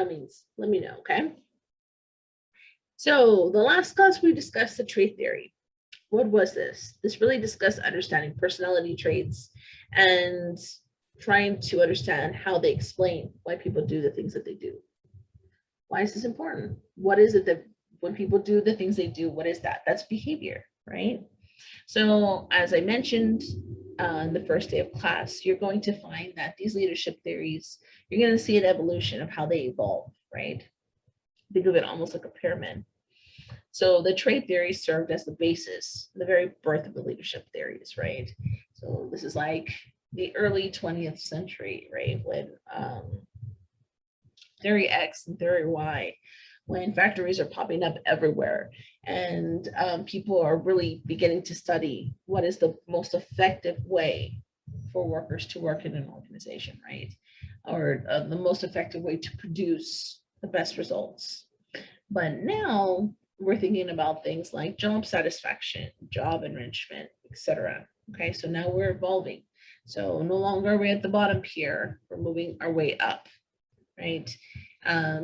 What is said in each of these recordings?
all means, let me know, okay? So the last class we discussed the trait theory. What was this? This really discussed understanding personality traits and trying to understand how they explain why people do the things that they do. Why is this important? What is it that when people do the things they do, what is that? That's behavior, right? So as I mentioned on the first day of class, you're going to find that these leadership theories, you're going to see an evolution of how they evolve, right? Think of it almost like a pyramid. So the trait theories served as the basis, the very birth of the leadership theories, right? So this is like the early 20th century, right? When theory X and theory Y, when factories are popping up everywhere and people are really beginning to study what is the most effective way for workers to work in an organization, right? Or the most effective way to produce the best results. But now we're thinking about things like job satisfaction, job enrichment, etc. Okay, so now we're evolving. So no longer are we at the bottom here, we're moving our way up, right?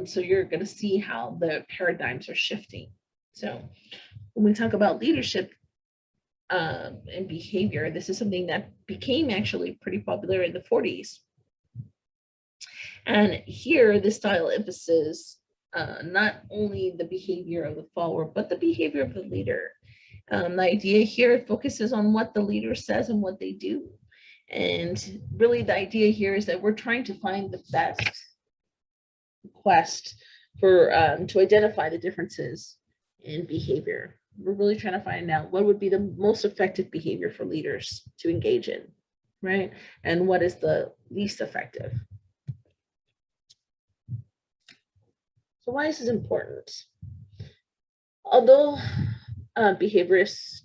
So you're going to see how the paradigms are shifting. So when we talk about leadership and behavior, this is something that became actually pretty popular in the 40s. And here, the style emphasis not only the behavior of the follower, but the behavior of the leader. The idea here focuses on what the leader says and what they do. And really the idea here is that we're trying to find the best quest for to identify the differences in behavior. We're really trying to find out what would be the most effective behavior for leaders to engage in, right? And what is the least effective. So why is this important? Although behaviorists,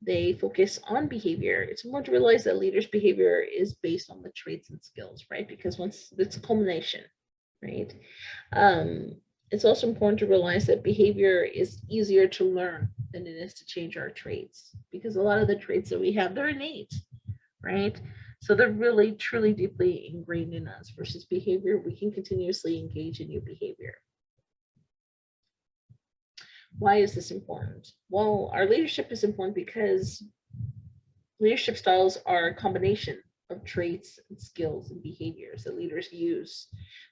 they focus on behavior, it's more to realize that leaders' behavior is based on the traits and skills, right? Because once it's a culmination, right? It's also important to realize that behavior is easier to learn than it is to change our traits, because a lot of the traits that we have, they're innate, right? So they're really, truly, deeply ingrained in us versus behavior. We can continuously engage in new behavior. Why is this important? Well, our leadership is important because leadership styles are a combination of traits and skills and behaviors that leaders use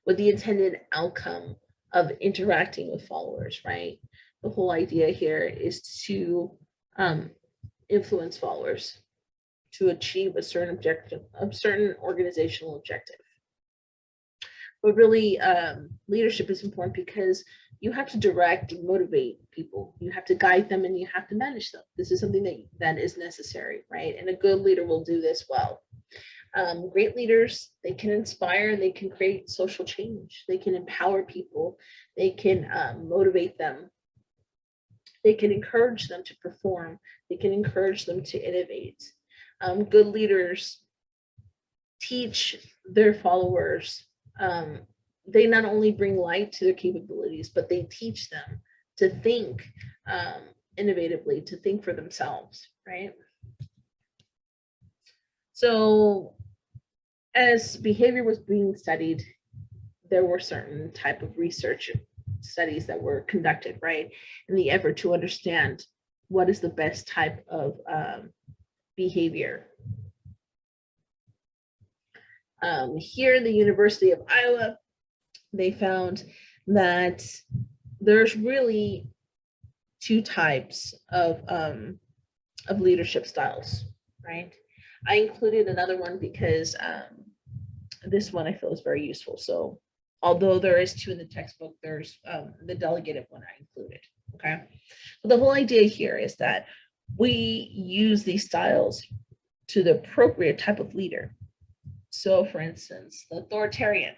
with the intended outcome of interacting with followers, right? The whole idea here is to influence followers to achieve a certain objective, a certain organizational objective. But really, leadership is important because you have to direct and motivate people. You have to guide them and you have to manage them. This is something that is necessary, right? And a good leader will do this well. Great leaders, they can inspire, they can create social change, they can empower people, they can motivate them, they can encourage them to perform, they can encourage them to innovate. Good leaders teach their followers. They not only bring light to their capabilities, but they teach them to think innovatively, to think for themselves, right? So as behavior was being studied, there were certain type of research studies that were conducted, right? In the effort to understand what is the best type of behavior. Here in the University of Iowa, they found that there's really two types of leadership styles, right? I included another one because this one I feel is very useful. So although there is two in the textbook, there's the delegated one I included, okay? But the whole idea here is that we use these styles to the appropriate type of leader. So for instance, the authoritarian,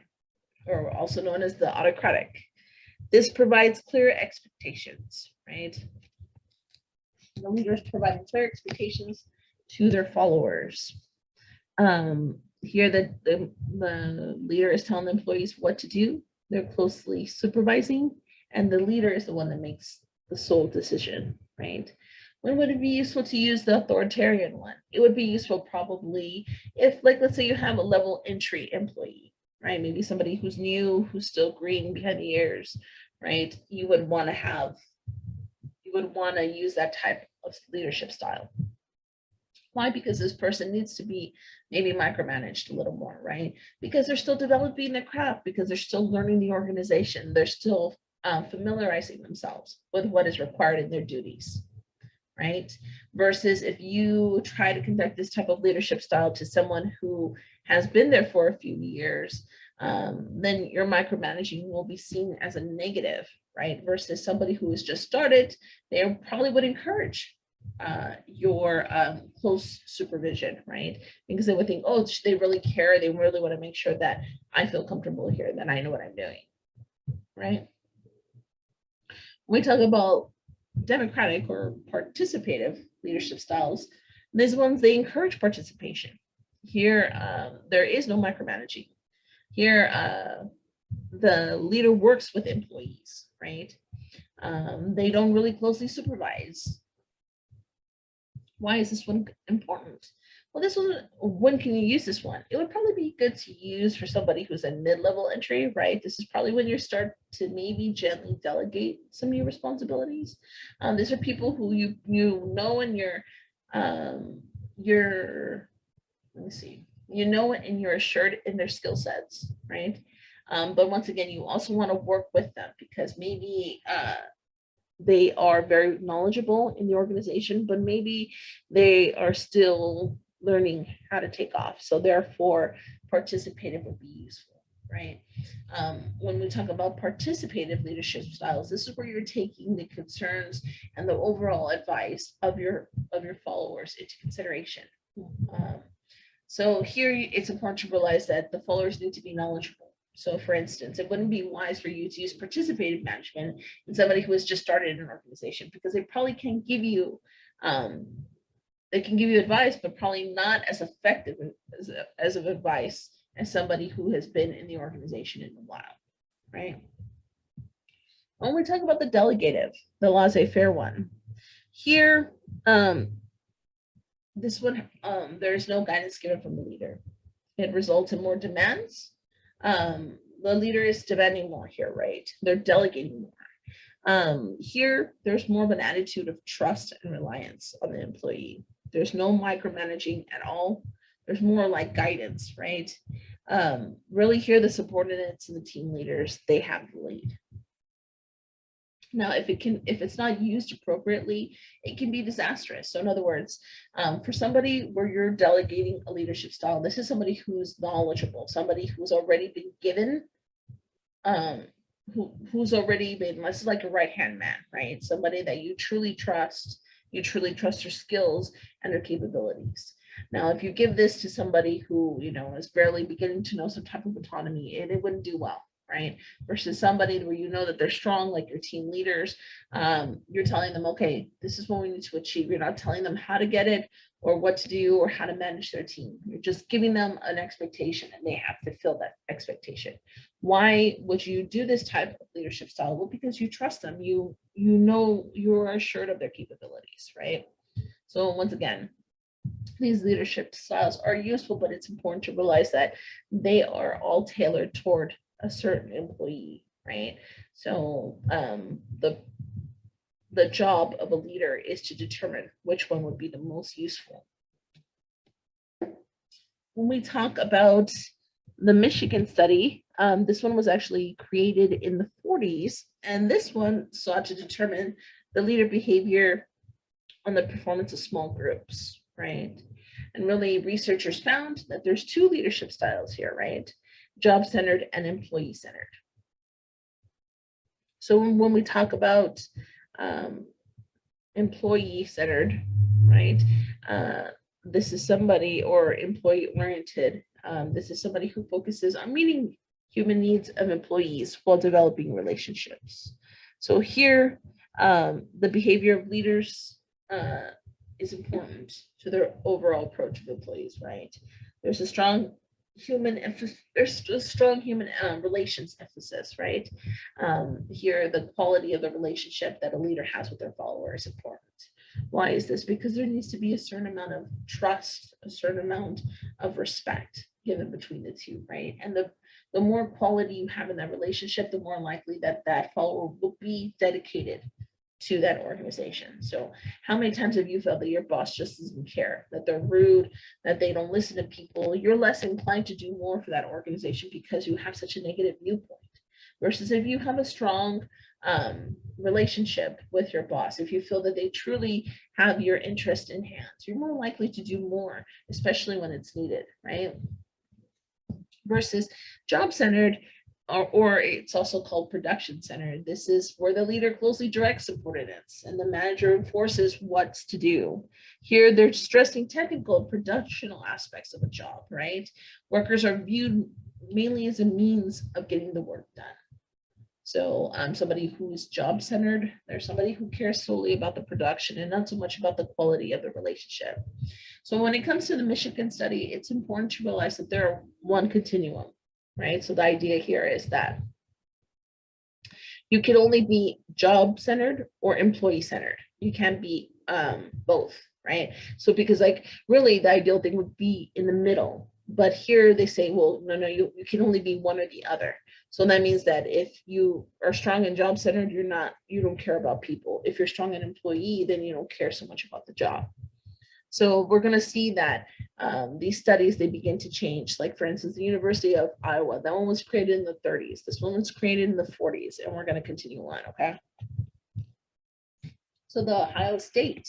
or also known as the autocratic, this provides clear expectations, right? The leaders provide clear expectations to their followers. Here, the leader is telling the employees what to do. They're closely supervising, and the leader is the one that makes the sole decision, right? When would it be useful to use the authoritarian one? It would be useful probably if, like, let's say you have a level entry employee, right? Maybe somebody who's new, who's still green behind the ears, right? You would want to use that type of leadership style. Why? Because this person needs to be maybe micromanaged a little more, right? Because they're still developing their craft, because they're still learning the organization, they're still familiarizing themselves with what is required in their duties, right? Versus if you try to conduct this type of leadership style to someone who has been there for a few years, then your micromanaging will be seen as a negative, right? Versus somebody who has just started, they probably would encourage your close supervision, right? Because they would think, oh, they really care. They really want to make sure that I feel comfortable here, that I know what I'm doing, right? When we talk about democratic or participative leadership styles, these ones, they encourage participation. Here, there is no micromanaging. Here, the leader works with employees, right? They don't really closely supervise. Why is this one important? Well, this one, when can you use this one? It would probably be good to use for somebody who's a mid-level entry, right? This is probably when you start to maybe gently delegate some of your responsibilities. These are people who you know in your let me see, you know, and you're assured in their skill sets, right? But once again, you also want to work with them because maybe they are very knowledgeable in the organization, but maybe they are still learning how to take off. So therefore, participative would be useful, right? When we talk about participative leadership styles, this is where you're taking the concerns and the overall advice of your followers into consideration. So here it's important to realize that the followers need to be knowledgeable. So for instance, it wouldn't be wise for you to use participative management in somebody who has just started an organization because they probably can give you, they can give you advice, but probably not as effective as of advice as somebody who has been in the organization in a while, right? When we talk about the delegative, the laissez-faire one, here, this one, there's no guidance given from the leader. It results in more demands. The leader is demanding more here, right? They're delegating more. Here, there's more of an attitude of trust and reliance on the employee. There's no micromanaging at all. There's more like guidance, right? Really here, the subordinates and the team leaders, they have the lead. Now, if it's not used appropriately, it can be disastrous. So in other words, for somebody where you're delegating a leadership style, this is somebody who's knowledgeable, somebody who's already been given, who's already been, this is like a right-hand man, right? Somebody that you truly trust their skills and their capabilities. Now, if you give this to somebody who, is barely beginning to know some type of autonomy, it wouldn't do well, right? Versus somebody where you know that they're strong, like your team leaders, you're telling them, okay, this is what we need to achieve. You're not telling them how to get it or what to do or how to manage their team. You're just giving them an expectation and they have to fill that expectation. Why would you do this type of leadership style? Well, because you trust them. You know you're assured of their capabilities, right? So once again, these leadership styles are useful, but it's important to realize that they are all tailored toward a certain employee, right? So the job of a leader is to determine which one would be the most useful. When we talk about the Michigan study, this one was actually created in the 40s, and this one sought to determine the leader behavior on the performance of small groups, right? And really, researchers found that there's two leadership styles here, right? Job-centered and employee-centered. So when we talk about employee-centered, right? This is somebody, or employee-oriented. This is somebody who focuses on meeting human needs of employees while developing relationships. So here, the behavior of leaders is important to their overall approach of employees, right? There's a strong human emphasis, there's a strong human relations emphasis, right? Here, the quality of the relationship that a leader has with their followers is important. Why is this? Because there needs to be a certain amount of trust, a certain amount of respect given between the two, right? And the more quality you have in that relationship, the more likely that that follower will be dedicated to that organization. So how many times have you felt that your boss just doesn't care, that they're rude, that they don't listen to people? You're less inclined to do more for that organization because you have such a negative viewpoint. Versus if you have a strong relationship with your boss, if you feel that they truly have your interest in hand, you're more likely to do more, especially when it's needed, right? Versus job-centered, or it's also called production-centered. This is where the leader closely directs subordinates and the manager enforces what's to do. Here, they're stressing technical and productional aspects of a job, right? Workers are viewed mainly as a means of getting the work done. So I'm somebody who's job-centered. There's somebody who cares solely about the production and not so much about the quality of the relationship. So when it comes to the Michigan study, it's important to realize that they're one continuum, right? So the idea here is that you can only be job-centered or employee-centered. You can't be both, right? So because like really the ideal thing would be in the middle, but here they say, well, no, you can only be one or the other. So that means that if you are strong and job-centered, you don't care about people. If you're strong and employee, then you don't care so much about the job. So we're going to see that these studies, they begin to change. Like for instance, the University of Iowa, that one was created in the 30s. This one was created in the 40s, and we're going to continue on, okay? So the Ohio State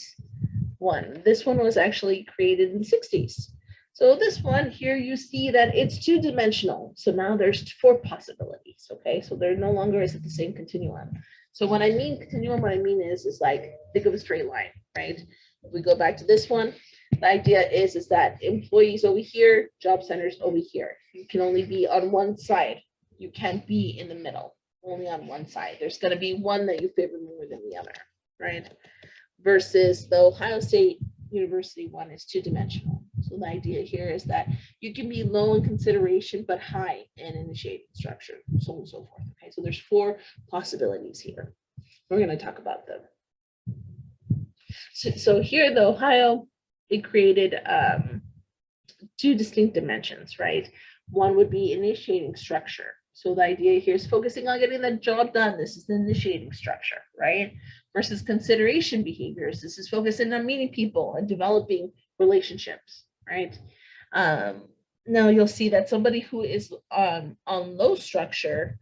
one, this one was actually created in the 60s. So this one here, you see that it's two-dimensional. So now there's 4 possibilities, okay? So there no longer is it the same continuum. So when I mean continuum, what I mean is like, think of a straight line, right? If we go back to this one, the idea is that employees over here, job centers over here. You can only be on one side. You can't be in the middle, only on one side. There's going to be one that you favor more than the other, right? Versus the Ohio State University one is two-dimensional. So the idea here is that you can be low in consideration, but high in initiating structure, so on and so forth. Okay, so there's 4 possibilities here. We're going to talk about them. So here, the Ohio, it created 2 distinct dimensions, right? One would be initiating structure. So the idea here is focusing on getting the job done. This is the initiating structure, right? Versus consideration behaviors. This is focusing on meeting people and developing relationships, right? Now you'll see that somebody who is on low structure,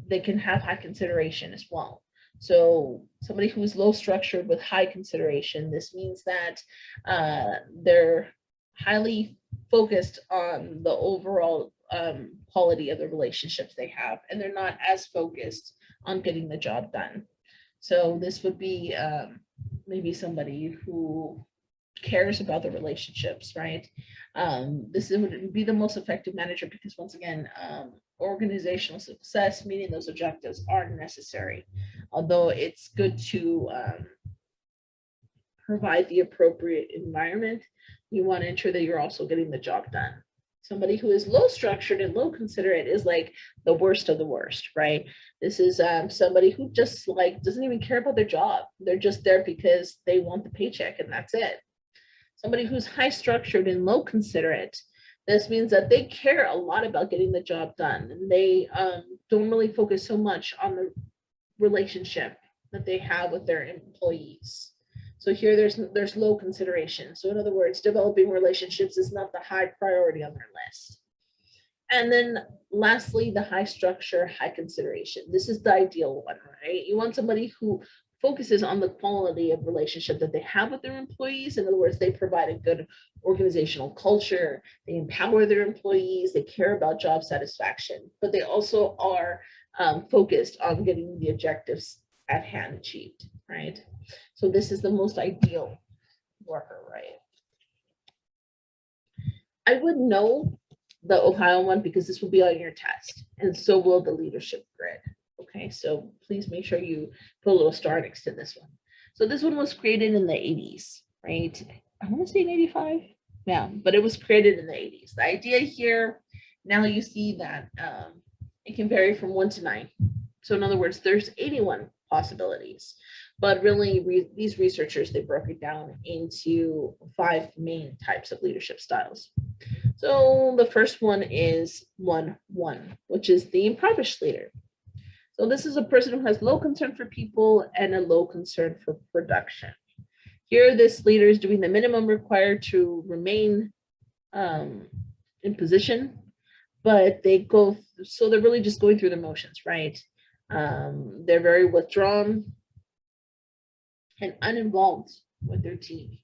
they can have high consideration as well. So somebody who is low structured with high consideration, this means that they're highly focused on the overall quality of the relationships they have, and they're not as focused on getting the job done. So this would be maybe somebody who cares about the relationships, right? This would be the most effective manager because once again, organizational success, meeting those objectives are necessary. Although it's good to provide the appropriate environment, you want to ensure that you're also getting the job done. Somebody who is low structured and low considerate is like the worst of the worst, right? This is somebody who just like doesn't even care about their job. They're just there because they want the paycheck and that's it. Somebody who's high structured and low considerate, this means that they care a lot about getting the job done, and they don't really focus so much on the relationship that they have with their employees. So here there's low consideration. So in other words, developing relationships is not the high priority on their list. And then lastly, the high structure, high consideration. This is the ideal one, right? You want somebody who focuses on the quality of relationship that they have with their employees. In other words, they provide a good organizational culture, they empower their employees, they care about job satisfaction, but they also are focused on getting the objectives at hand achieved, right? So this is the most ideal worker, right? I would know the Ohio one because this will be on your test, and so will the leadership grid. Okay, so please make sure you put a little star next to this one. So this one was created in the 80s, right? I want to say in 85. Yeah, but it was created in the 80s. The idea here, now you see that it can vary from 1 to 9. So in other words, there's 81 possibilities. But really, these researchers, they broke it down into 5 main types of leadership styles. So the first one is 1-1, which is the impoverished leader. So this is a person who has low concern for people and a low concern for production. Here, this leader is doing the minimum required to remain in position, but so they're really just going through the motions, right? They're very withdrawn and uninvolved with their team.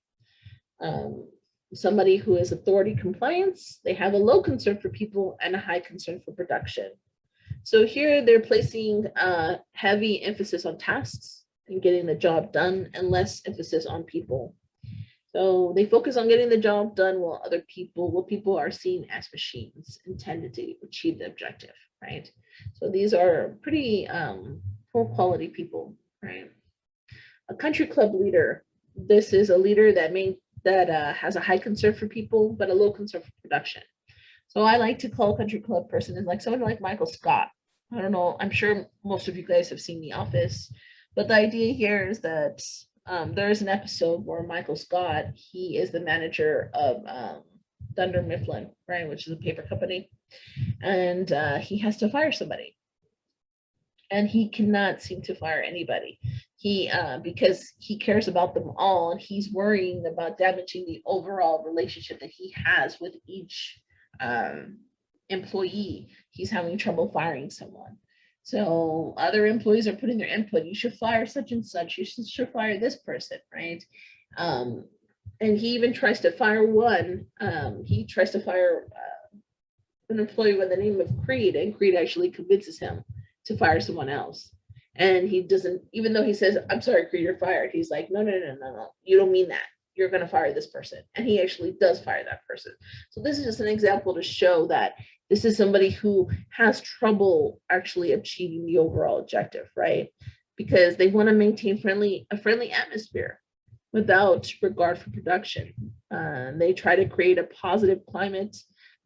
Um, Somebody who is authority compliance, they have a low concern for people and a high concern for production. So here they're placing heavy emphasis on tasks and getting the job done and less emphasis on people. So they focus on getting the job done while people are seen as machines intended to achieve the objective, right? So these are pretty poor quality people, right? A country club leader. This is a leader that has a high concern for people, but a low concern for production. So I like to call a country club person is like someone like Michael Scott. I don't know. I'm sure most of you guys have seen The Office, but the idea here is that there's an episode where Michael Scott, he is the manager of Dunder Mifflin, right, which is a paper company, and he has to fire somebody, and he cannot seem to fire anybody. He because he cares about them all, and he's worrying about damaging the overall relationship that he has with each employee. He's having trouble firing someone. So other employees are putting their input. You should fire such and such. You should fire this person, right? And he even tries to fire one. He tries to fire an employee by the name of Creed, and Creed actually convinces him to fire someone else. And he doesn't, even though he says, "I'm sorry, Creed, you're fired." He's like, "No, no, no, no, no. You don't mean that. You're going to fire this person." And he actually does fire that person. So this is just an example to show that this is somebody who has trouble actually achieving the overall objective, right? Because they want to maintain a friendly atmosphere without regard for production. They try to create a positive climate.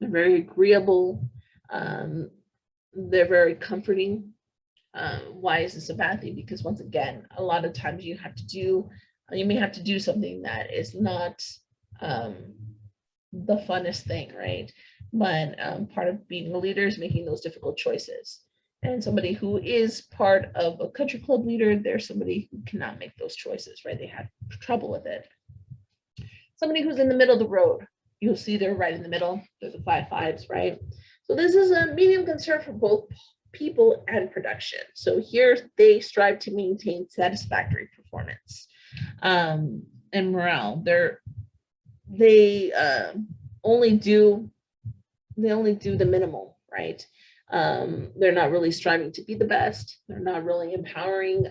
They're very agreeable. They're very comforting. Why is this a bad thing? Because once again, a lot of times you may have to do something that is not the funnest thing, right? But part of being a leader is making those difficult choices. And somebody who is part of a country club leader, they're somebody who cannot make those choices, right? They have trouble with it. Somebody who's in the middle of the road, you'll see they're right in the middle. They're the 5-5s, right? So this is a medium concern for both people and production. So here they strive to maintain satisfactory performance and morale. They only do the minimal, right? They're not really striving to be the best. They're not really empowering.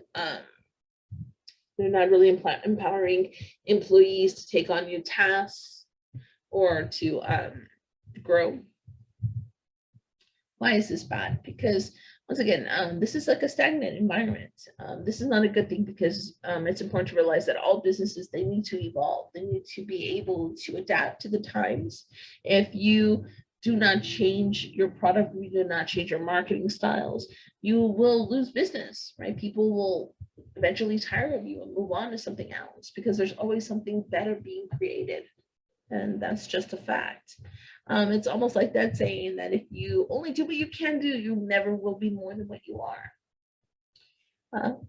Empowering employees to take on new tasks or to grow. Why is this bad? Because once again, this is like a stagnant environment. This is not a good thing because it's important to realize that all businesses, they need to evolve. They need to be able to adapt to the times. If you do not change your product, you do not change your marketing styles, you will lose business, right? People will eventually tire of you and move on to something else because there's always something better being created. And that's just a fact. It's almost like that saying that if you only do what you can do, you never will be more than what you are.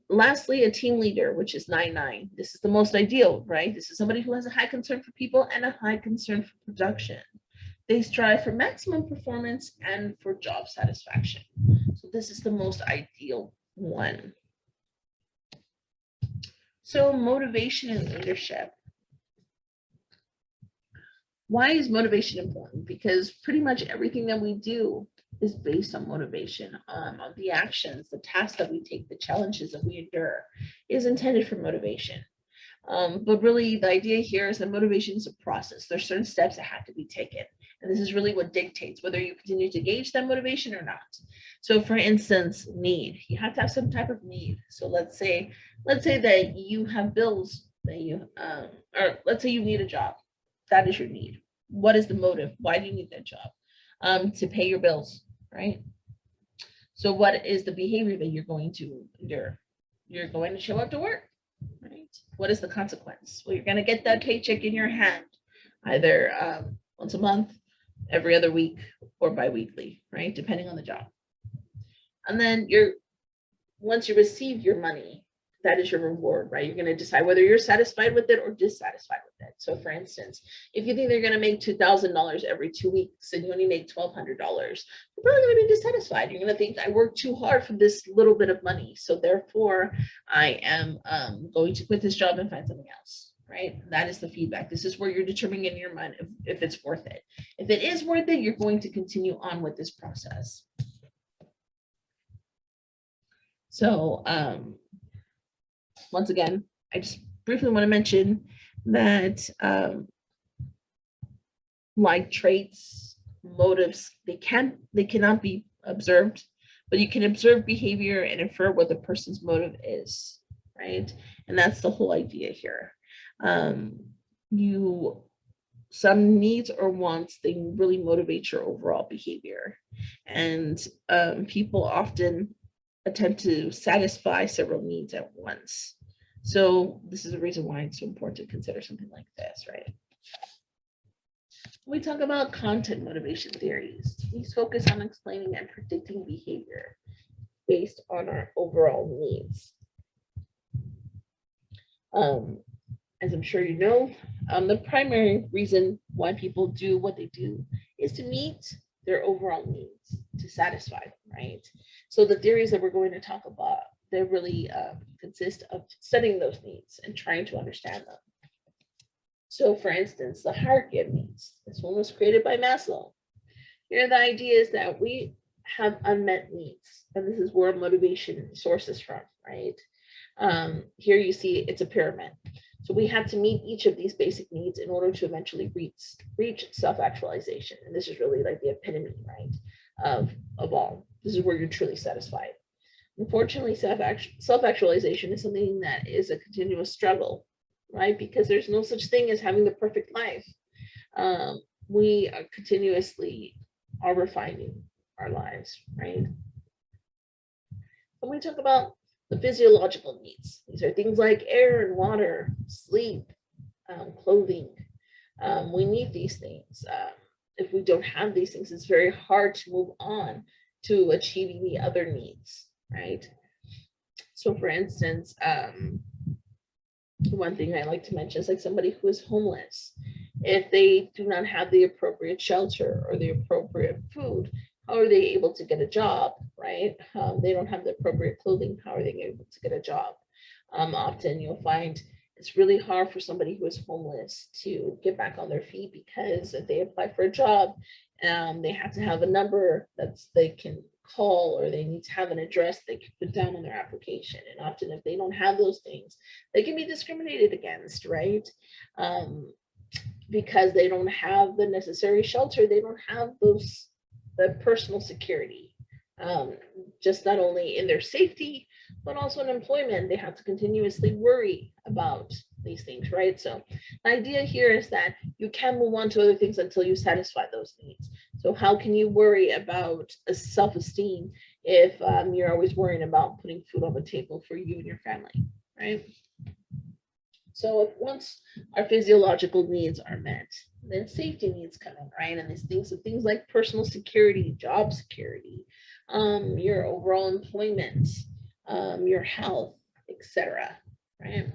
Lastly, a team leader, which is 9-9. This is the most ideal, right? This is somebody who has a high concern for people and a high concern for production. They strive for maximum performance and for job satisfaction. So this is the most ideal one. So motivation and leadership. Why is motivation important? Because pretty much everything that we do is based on motivation. On the actions, the tasks that we take, the challenges that we endure is intended for motivation. But really the idea here is that motivation is a process. There's certain steps that have to be taken. And this is really what dictates whether you continue to gauge that motivation or not. So for instance, need. You have to have some type of need. So let's say that you have bills that you, or let's say you need a job. That is your need. What is the motive? Why do you need that job? To pay your bills, right? So what is the behavior that you're going to endure? You're going to show up to work, right? What is the consequence? Well, you're going to get that paycheck in your hand either once a month every other week or bi-weekly, right? Depending on the job. And then once you receive your money, that is your reward, right? You're going to decide whether you're satisfied with it or dissatisfied with it. So for instance, if you think they're going to make $2,000 every 2 weeks and you only make $1,200, you're probably going to be dissatisfied. You're going to think, I worked too hard for this little bit of money. So therefore I am going to quit this job and find something else, right? That is the feedback. This is where you're determining in your mind if it's worth it. If it is worth it, you're going to continue on with this process. So once again, I just briefly want to mention that like traits, motives, they cannot be observed, but you can observe behavior and infer what the person's motive is, right? And that's the whole idea here. Some needs or wants, they really motivate your overall behavior. And people often attempt to satisfy several needs at once. So this is the reason why it's so important to consider something like this, right? When we talk about content motivation theories, these focus on explaining and predicting behavior based on our overall needs. As I'm sure you know, the primary reason why people do what they do is to meet their overall needs, to satisfy them, right? So the theories that we're going to talk about, they really consist of studying those needs and trying to understand them. So for instance, the hierarchy of needs. This one was created by Maslow. Here the idea is that we have unmet needs, and this is where motivation sources from, right? Here you see it's a pyramid. So we have to meet each of these basic needs in order to eventually reach self-actualization. And this is really like the epitome, right, of all. This is where you're truly satisfied. Unfortunately, self-actualization is something that is a continuous struggle, right? Because there's no such thing as having the perfect life. We are continuously refining our lives, right? When we talk about the physiological needs, these are things like air and water, sleep, clothing. We need these things. If we don't have these things, it's very hard to move on to achieving the other needs, right? So for instance, one thing I like to mention is like somebody who is homeless. If they do not have the appropriate shelter or the appropriate food, how are they able to get a job, right? They don't have the appropriate clothing. How are they able to get a job? Often you'll find it's really hard for somebody who is homeless to get back on their feet because if they apply for a job, they have to have a number that they can call, or they need to have an address they can put down on their application. And often if they don't have those things, they can be discriminated against, right? Because they don't have the necessary shelter, they don't have the personal security, just not only in their safety, but also in employment. They have to continuously worry about these things, right? So the idea here is that you can move on to other things until you satisfy those needs. So how can you worry about a self-esteem if you're always worrying about putting food on the table for you and your family, right? So if once our physiological needs are met, then safety needs come in, right? And things like personal security, job security, your overall employment, your health, etc., right?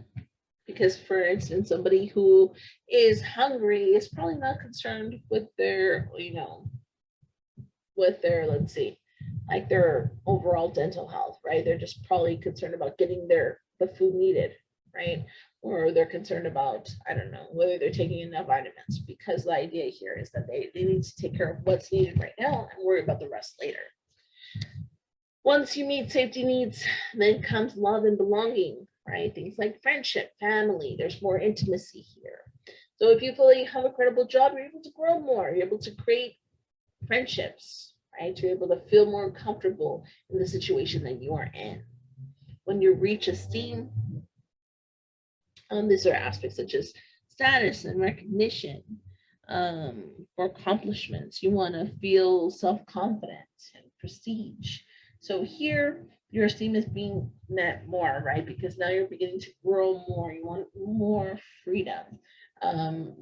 Because for instance, somebody who is hungry is probably not concerned with their, let's see, like their overall dental health, right? They're just probably concerned about getting the food needed, right? Or they're concerned about, I don't know, whether they're taking enough vitamins, because the idea here is that they need to take care of what's needed right now and worry about the rest later. Once you meet safety needs, then comes love and belonging, right? Things like friendship, family, there's more intimacy here. So if you feel like you have a credible job, you're able to grow more, you're able to create friendships, right? You're able to feel more comfortable in the situation that you are in. When you reach esteem, these are aspects such as status and recognition, for accomplishments. You want to feel self-confident and prestige. So here, your esteem is being met more, right? Because now you're beginning to grow more. You want more freedom.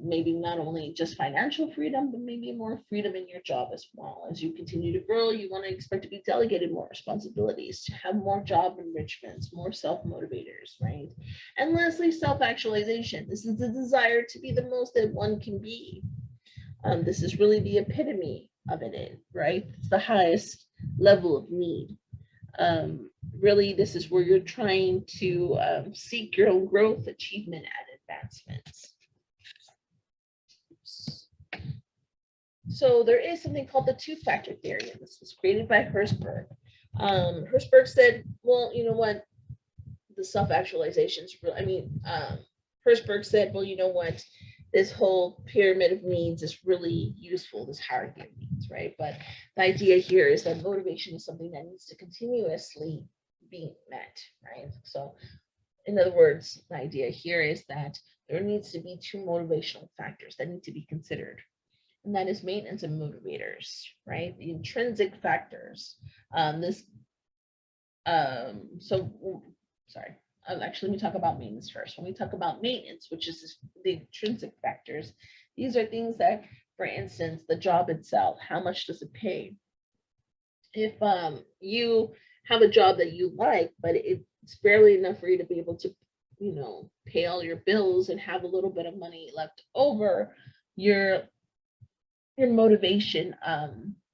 Maybe not only just financial freedom, but maybe more freedom in your job as well. As you continue to grow, you want to expect to be delegated more responsibilities, to have more job enrichments, more self-motivators, right? And lastly, self-actualization. This is the desire to be the most that one can be. This is really the epitome of it, right? It's the highest level of need. Really, this is where you're trying to seek your own growth, achievement, and advancements. So there is something called the two-factor theory, and this was created by Herzberg. Herzberg said, well, you know what, the self-actualization is real. Herzberg said, well, you know what, this whole pyramid of needs is really useful, this hierarchy of needs, right? But the idea here is that motivation is something that needs to continuously be met, right? So in other words, the idea here is that there needs to be two motivational factors that need to be considered, and that is maintenance and motivators, right? The intrinsic factors. Actually, let me talk about maintenance first. When we talk about maintenance, which is the intrinsic factors, these are things that, for instance, the job itself, how much does it pay? If you have a job that you like, but it's barely enough for you to be able to, pay all your bills and have a little bit of money left over, your motivation,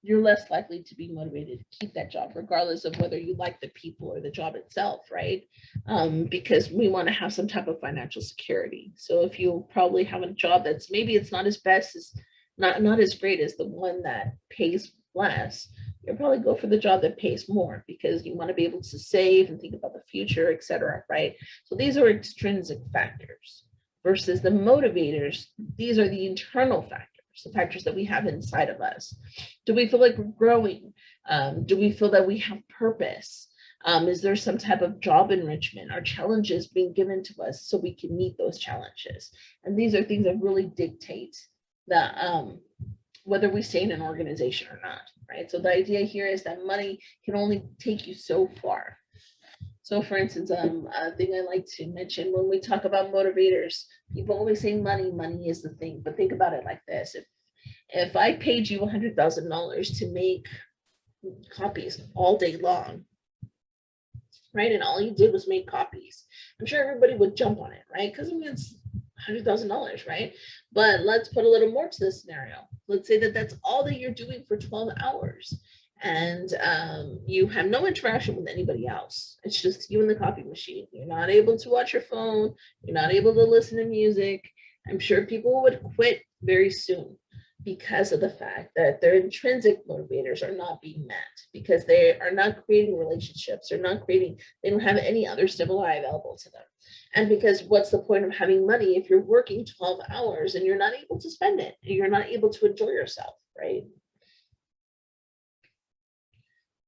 you're less likely to be motivated to keep that job, regardless of whether you like the people or the job itself, right? Because we want to have some type of financial security. So if you probably have a job that's maybe it's not as best as not as great as the one that pays less, you'll probably go for the job that pays more because you want to be able to save and think about the future, etc. Right? So these are extrinsic factors versus the motivators. These are the internal factors, the factors that we have inside of us. Do we feel like we're growing? Do we feel that we have purpose? Is there some type of job enrichment? Are challenges being given to us so we can meet those challenges? And these are things that really dictate the whether we stay in an organization or not, right? So the idea here is that money can only take you so far. So for instance, a thing I like to mention when we talk about motivators, people always say money is the thing, but think about it like this. If I paid you $100,000 to make copies all day long, right, and all you did was make copies, I'm sure everybody would jump on it, right? Because it's $100,000, right? But let's put a little more to this scenario. Let's say that that's all that you're doing for 12 hours. And you have no interaction with anybody else. It's just you and the copy machine. You're not able to watch your phone. You're not able to listen to music. I'm sure people would quit very soon because of the fact that their intrinsic motivators are not being met, because they are not creating relationships. They don't have any other stimuli available to them. And because what's the point of having money if you're working 12 hours and you're not able to spend it? You're not able to enjoy yourself, right?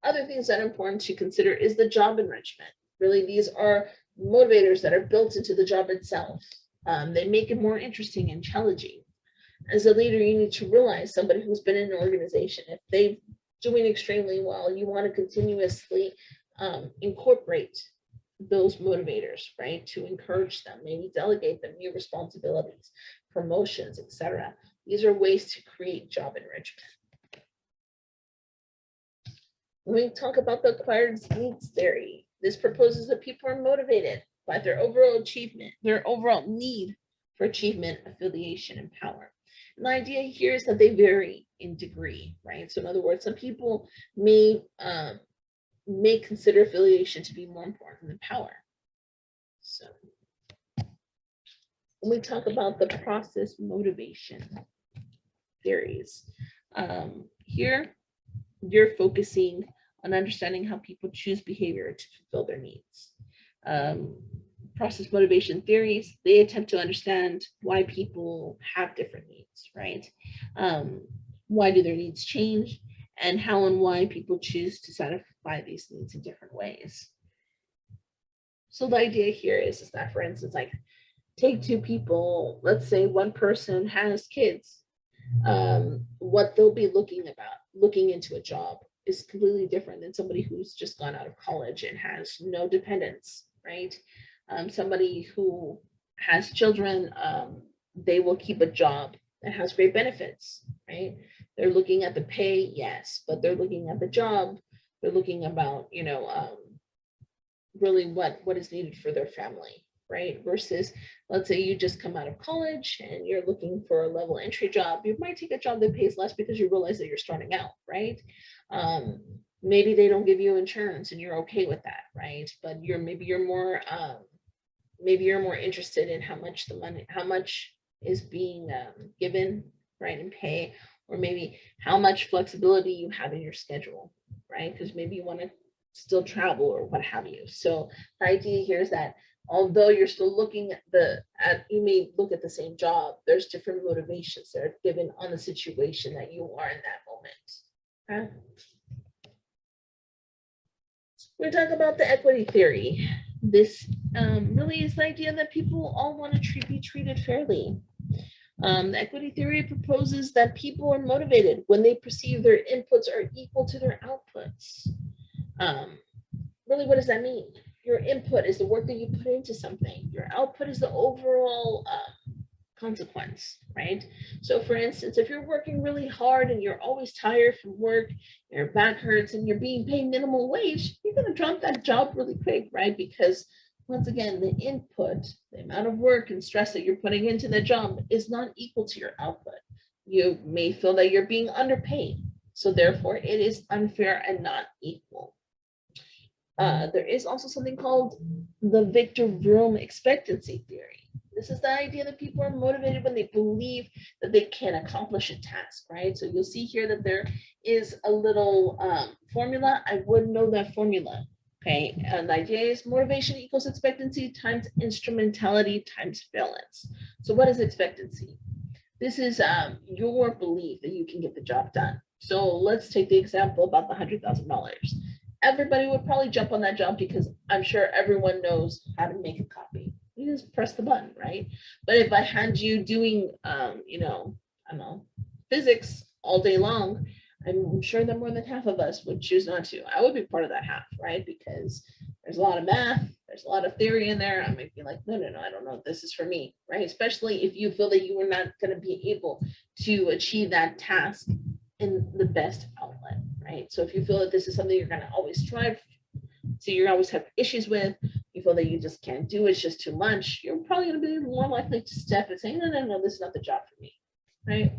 Other things that are important to consider is the job enrichment. Really, these are motivators that are built into the job itself. They make it more interesting and challenging. As a leader, you need to realize somebody who's been in an organization, if they're doing extremely well, you want to continuously incorporate those motivators, right? To encourage them, maybe delegate them new responsibilities, promotions, etc. These are ways to create job enrichment. When we talk about the acquired needs theory, this proposes that people are motivated by their overall achievement, their overall need for achievement, affiliation, and power. And the idea here is that they vary in degree, right? So in other words, some people may consider affiliation to be more important than power. So when we talk about the process motivation theories, here you're focusing on understanding how people choose behavior to fulfill their needs. Process motivation theories, they attempt to understand why people have different needs, right? Why do their needs change, and how and why people choose to satisfy these needs in different ways. So the idea here is that, for instance, like take two people, let's say one person has kids. What they'll be looking into a job is completely different than somebody who's just gone out of college and has no dependents, right? Somebody who has children, they will keep a job that has great benefits, right? They're looking at the pay, yes, but they're looking at the job. They're looking about, really what is needed for their family, right? Versus, let's say you just come out of college and you're looking for a level entry job. You might take a job that pays less because you realize that you're starting out, right? Um, Maybe they don't give you insurance and you're okay with that, right? But maybe you're more interested in how much is being given, right, in pay, or maybe how much flexibility you have in your schedule, right? Because maybe you want to still travel or what have you. So the idea here is that although you're still looking you may look at the same job, there's different motivations that are given on the situation that you are in that moment. Okay? We talk about the equity theory. This really is the idea that people all want to be treated fairly. The equity theory proposes that people are motivated when they perceive their inputs are equal to their outputs. Really, what does that mean? Your input is the work that you put into something. Your output is the overall consequence, right? So for instance, if you're working really hard and you're always tired from work, your back hurts and you're being paid minimum wage, you're going to drop that job really quick, right? Because once again, the input, the amount of work and stress that you're putting into the job is not equal to your output. You may feel that you're being underpaid. So therefore, it is unfair and not equal. There is also something called the Victor Vroom expectancy theory. This is the idea that people are motivated when they believe that they can accomplish a task, right? So you'll see here that there is a little formula. I would know that formula, okay? And the idea is motivation equals expectancy times instrumentality times valence. So what is expectancy? This is your belief that you can get the job done. So let's take the example about the $100,000. Everybody would probably jump on that job because I'm sure everyone knows how to make a copy. You just press the button, right? But if I had you doing, I don't know, physics all day long, I'm sure that more than half of us would choose not to. I would be part of that half, right? Because there's a lot of math, there's a lot of theory in there. I might be like, no, I don't know if this is for me, right? Especially if you feel that you are not going to be able to achieve that task in the best outlet, right? So if you feel that this is something you're going to always strive to, you always have issues with, you feel that you just can't do, it's just too much, you're probably going to be more likely to step and say, no, this is not the job for me, right?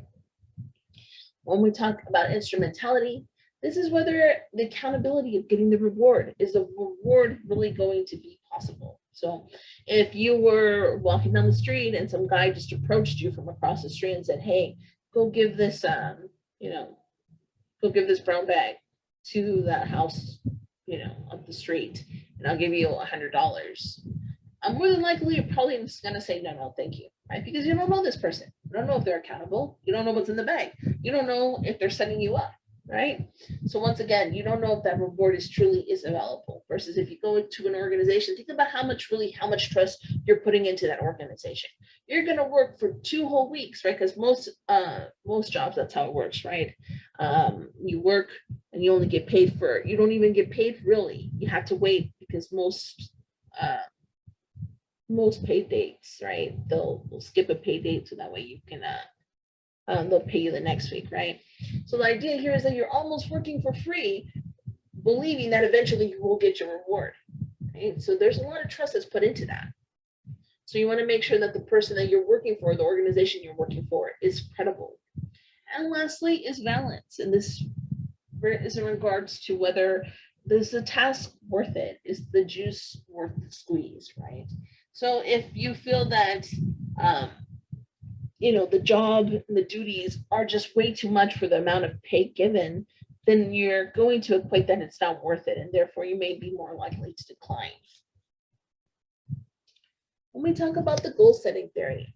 When we talk about instrumentality, this is whether the accountability of getting the reward, is the reward really going to be possible? So if you were walking down the street and some guy just approached you from across the street and said, hey, go give this go give this brown bag to the house, up the street, and I'll give you $100. I'm more than likely you're probably just gonna say no, thank you, right? Because you don't know this person. You don't know if they're accountable. You don't know what's in the bag. You don't know if they're setting you up, right? So once again, you don't know if that reward is available. Versus if you go to an organization, think about how much trust you're putting into that organization. You're gonna work for 2 whole weeks, right? Because most jobs, that's how it works, right? You work and you only get paid you don't even get paid really. You have to wait because most pay dates, right? They'll skip a pay date so that way you can they'll pay you the next week, right? So the idea here is that you're almost working for free, believing that eventually you will get your reward, right? So there's a lot of trust that's put into that. So you want to make sure that the person that you're working for, the organization you're working for, is credible. And lastly is valence, and this is in regards to whether is the task worth it? Is the juice worth the squeeze, right? So if you feel that the job and the duties are just way too much for the amount of pay given, then you're going to equate that it's not worth it, and therefore you may be more likely to decline. When we talk about the goal setting theory,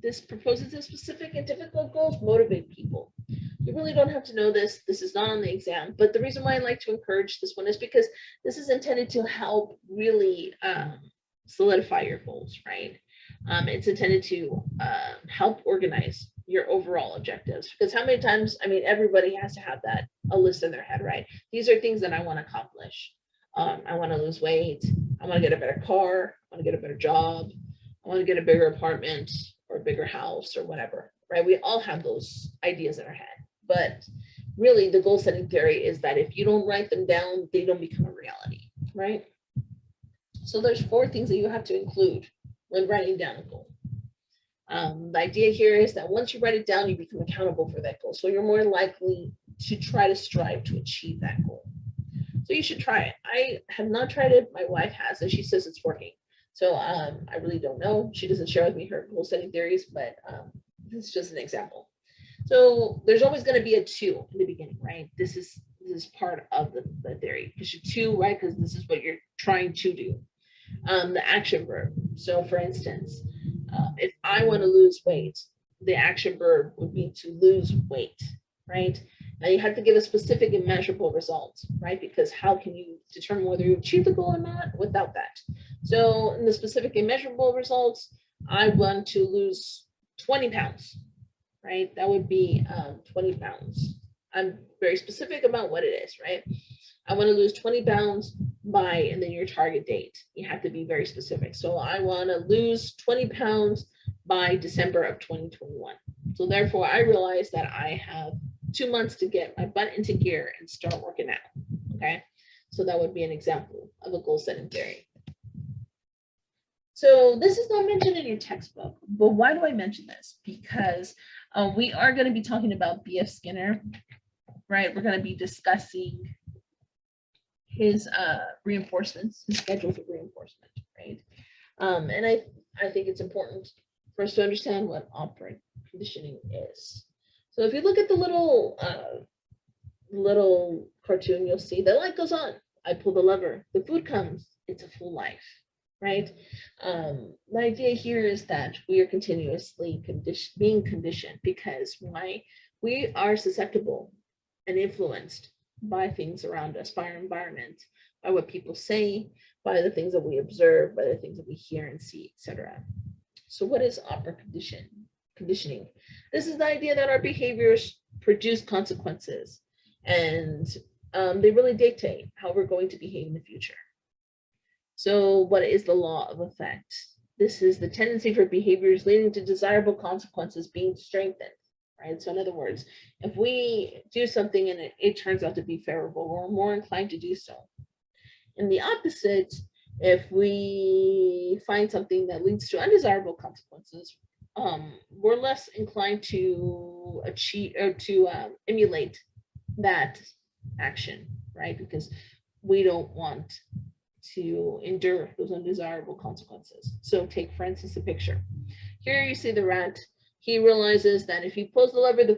this proposes that specific and difficult goals motivate people. You really don't have to know this. This is not on the exam, but the reason why I like to encourage this one is because this is intended to help really solidify your goals, right? It's intended to help organize your overall objectives, because how many times, everybody has to have a list in their head, right? These are things that I want to accomplish. I want to lose weight. I want to get a better car. I want to get a better job. I want to get a bigger apartment, or bigger house or whatever, right? We all have those ideas in our head, but really the goal setting theory is that if you don't write them down, they don't become a reality, right? So there's 4 things that you have to include when writing down a goal. The idea here is that once you write it down, you become accountable for that goal. So you're more likely to try to strive to achieve that goal. So you should try it. I have not tried it. My wife has, and she says it's working. So I really don't know. She doesn't share with me her goal setting theories, but this is just an example. So there's always going to be a 2 in the beginning, right? This is part of the theory, because you're 2, right? Because this is what you're trying to do. The action verb. So for instance, if I want to lose weight, the action verb would be to lose weight, right? Now you have to give a specific and measurable result, right? Because how can you determine whether you achieve the goal or not without that? So in the specific and measurable results, I want to lose 20 pounds, right? That would be 20 pounds. I'm very specific about what it is, right? I want to lose 20 pounds by, and then your target date. You have to be very specific. So I want to lose 20 pounds by December of 2021. So therefore, I realize that I have 2 months to get my butt into gear and start working out. Okay. So that would be an example of a goal setting theory. So this is not mentioned in your textbook, but why do I mention this? Because we are going to be talking about B.F. Skinner, right? We're going to be discussing his reinforcements, his schedules of reinforcement, right? And I think it's important for us to understand what operant conditioning is. So if you look at the little cartoon, you'll see the light goes on. I pull the lever, the food comes. It's a full life, right? The idea here is that we are continuously being conditioned, because we are susceptible and influenced by things around us, by our environment, by what people say, by the things that we observe, by the things that we hear and see, etc. So what is operant conditioning? This is the idea that our behaviors produce consequences, and they really dictate how we're going to behave in the future. So what is the law of effect? This is the tendency for behaviors leading to desirable consequences being strengthened. Right? So in other words, if we do something and it turns out to be favorable, we're more inclined to do so. And the opposite, if we find something that leads to undesirable consequences, we're less inclined to achieve or to emulate that action, right? Because we don't want to endure those undesirable consequences. So take, for instance, a picture. Here you see the rat. He realizes that if he pulls the lever, the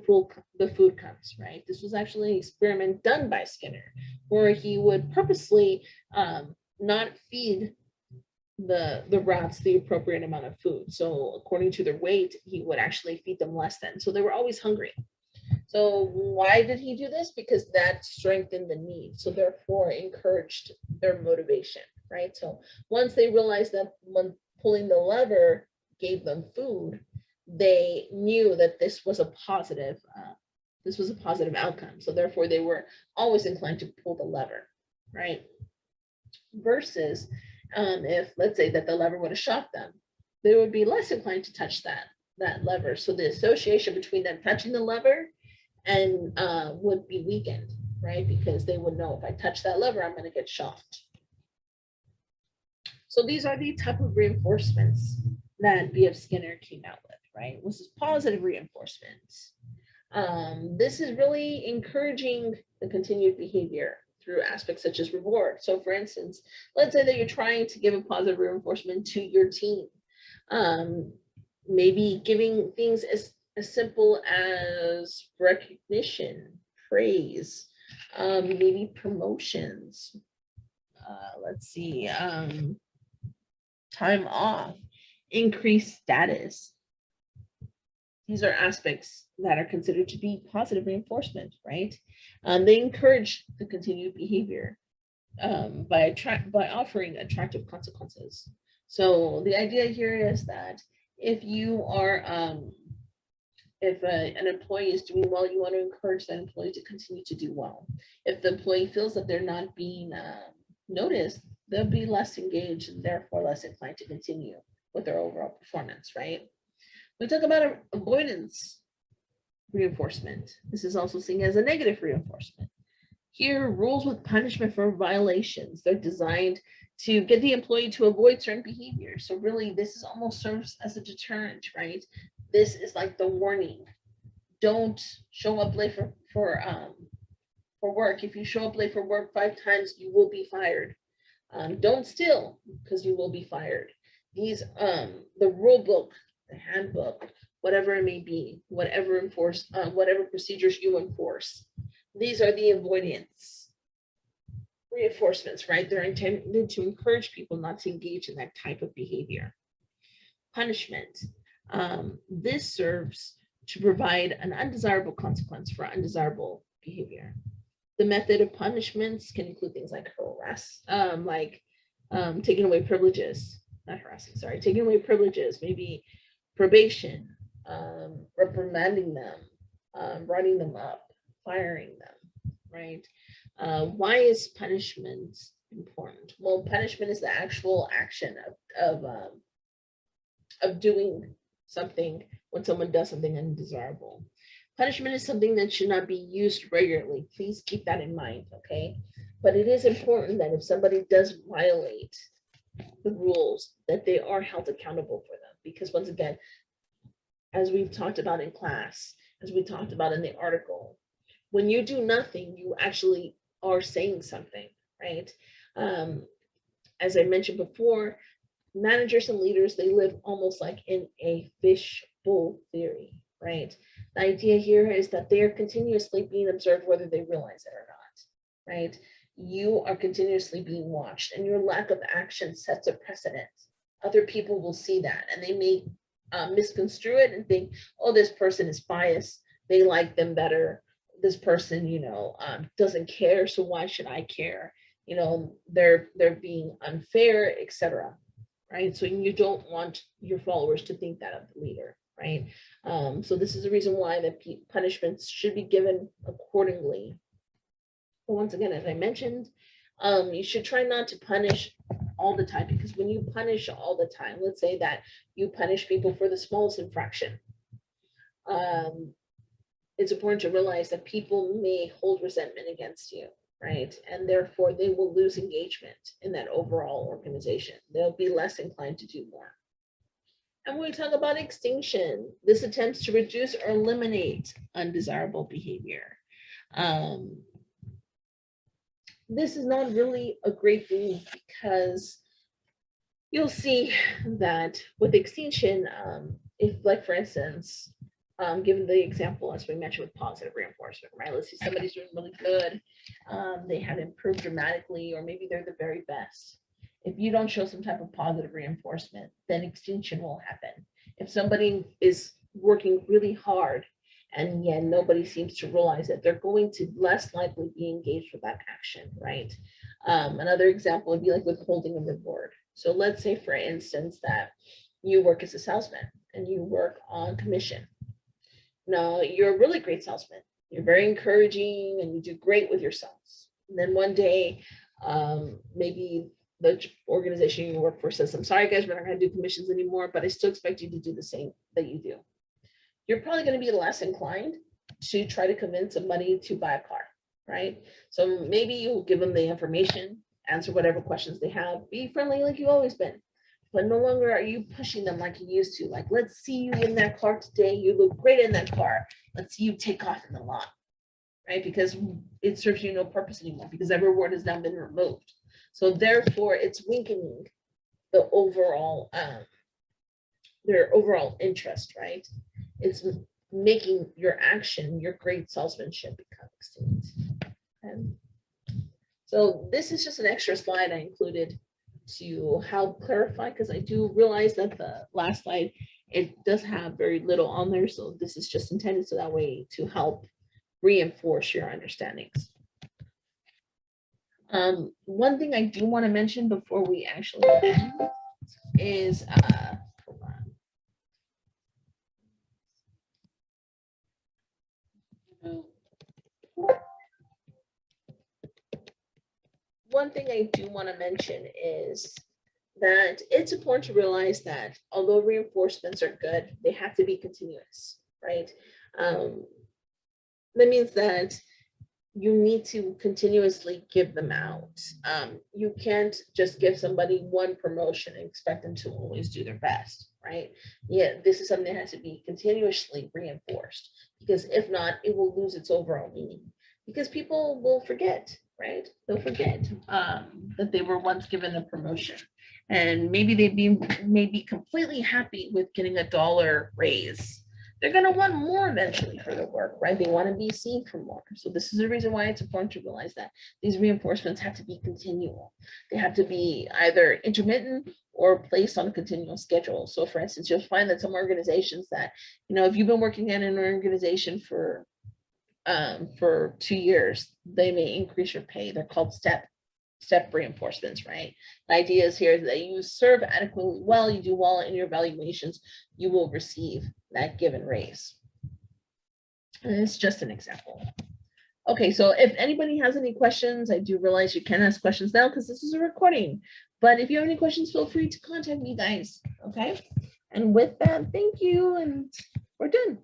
food comes, right? This was actually an experiment done by Skinner, where he would purposely not feed the rats the appropriate amount of food. So according to their weight, he would actually feed them less than. So they were always hungry. So why did he do this? Because that strengthened the need. So therefore encouraged their motivation, right? So once they realized that when pulling the lever gave them food, they knew that this was a positive outcome. So therefore they were always inclined to pull the lever, right? Versus if, let's say, that the lever would have shocked them, they would be less inclined to touch that lever. So the association between them touching the lever and would be weakened, right? Because they would know, if I touch that lever, I'm going to get shocked. So these are the type of reinforcements that B.F. Skinner came out with, right? This is positive reinforcements. This is really encouraging the continued behavior through aspects such as reward. So for instance, let's say that you're trying to give a positive reinforcement to your team. Maybe giving things as simple as recognition, praise, maybe promotions. Let's see, time off, increased status. These are aspects that are considered to be positive reinforcement, right? They encourage the continued behavior by offering attractive consequences. So the idea here is that if you are, if an employee is doing well, you want to encourage that employee to continue to do well. If the employee feels that they're not being noticed, they'll be less engaged and therefore less inclined to continue with their overall performance, right? We talk about avoidance reinforcement. This is also seen as a negative reinforcement. Here, rules with punishment for violations, they're designed to get the employee to avoid certain behaviors. So really, this is almost serves as a deterrent, right? This is like the warning. Don't show up late for work. If you show up late for work 5 times, you will be fired. Don't steal because you will be fired. These the rule book, the handbook, whatever it may be, whatever procedures you enforce. These are the avoidance reinforcements, right? They're intended to encourage people not to engage in that type of behavior. Punishment. This serves to provide an undesirable consequence for undesirable behavior. The method of punishments can include things like taking away privileges, not harassing, sorry, taking away privileges, maybe probation, reprimanding them, writing them up, firing them, right? Why is punishment important? Well, punishment is the actual action of doing something when someone does something undesirable. Punishment is something that should not be used regularly. Please keep that in mind, okay? But it is important that if somebody does violate the rules, that they are held accountable for them. Because once again, as we've talked about in class, as we talked about in the article, when you do nothing, you actually are saying something, right? As I mentioned before, managers and leaders, they live almost like in a fishbowl theory, right? The idea here is that they are continuously being observed whether they realize it or not, right? You are continuously being watched, and your lack of action sets a precedent. Other people will see that, and they may misconstrue it and think, oh, this person is biased. They like them better. This person, doesn't care, so why should I care? They're being unfair, etc. Right? So you don't want your followers to think that of the leader, right? So this is the reason why the punishments should be given accordingly. But once again, as I mentioned, you should try not to punish all the time, because when you punish all the time, let's say that you punish people for the smallest infraction, it's important to realize that people may hold resentment against you, right? And therefore they will lose engagement in that overall organization. They'll be less inclined to do more. And when we talk about extinction, this attempts to reduce or eliminate undesirable behavior. This is not really a great thing, because you'll see that with extinction, if, like, for instance, given the example as we mentioned with positive reinforcement, right? Let's see, somebody's doing really good, they have improved dramatically, or maybe they're the very best. If you don't show some type of positive reinforcement, then extinction will happen. If somebody is working really hard and yet nobody seems to realize it, they're going to less likely be engaged with that action, right? Another example would be like withholding a reward. So let's say, for instance, that you work as a salesman and you work on commission. Now, you're a really great salesman. You're very encouraging and you do great with your sales. And then one day, maybe the organization you work for says, I'm sorry, guys, we're not going to do commissions anymore, but I still expect you to do the same that you do. You're probably going to be less inclined to try to convince somebody to buy a car, right? So maybe you'll give them the information, answer whatever questions they have, be friendly like you've always been. But no longer are you pushing them like you used to. Like, let's see you in that car today. You look great in that car. Let's see you take off in the lot, right? Because it serves you no purpose anymore, because that reward has now been removed. So therefore, it's weakening the overall, their overall interest, right? It's making your action, your great salesmanship, become extinct. And so this is just an extra slide I included to help clarify, because I do realize that the last slide, it does have very little on there. So this is just intended so that way to help reinforce your understandings. One thing I do want to mention before we actually end is, hold on. One thing I do want to mention is that it's important to realize that although reinforcements are good, they have to be continuous, right? Um, that means that you need to continuously give them out. You can't just give somebody one promotion and expect them to always do their best, right? Yeah, this is something that has to be continuously reinforced, because if not, it will lose its overall meaning. Because people will forget, right? They'll forget that they were once given a promotion, and maybe maybe completely happy with getting $1 raise. They're going to want more eventually for their work, right? They want to be seen for more. So this is the reason why it's important to realize that these reinforcements have to be continual. They have to be either intermittent or placed on a continual schedule. So for instance, you'll find that some organizations that, if you've been working at an organization for 2 years, they may increase your pay. They're called step reinforcements, right? The idea is here that you serve adequately well, you do well in your evaluations, you will receive that given raise. And it's just an example. Okay, so if anybody has any questions, I do realize you can ask questions now because this is a recording. But if you have any questions, feel free to contact me, guys. Okay. And with that, thank you. And we're done.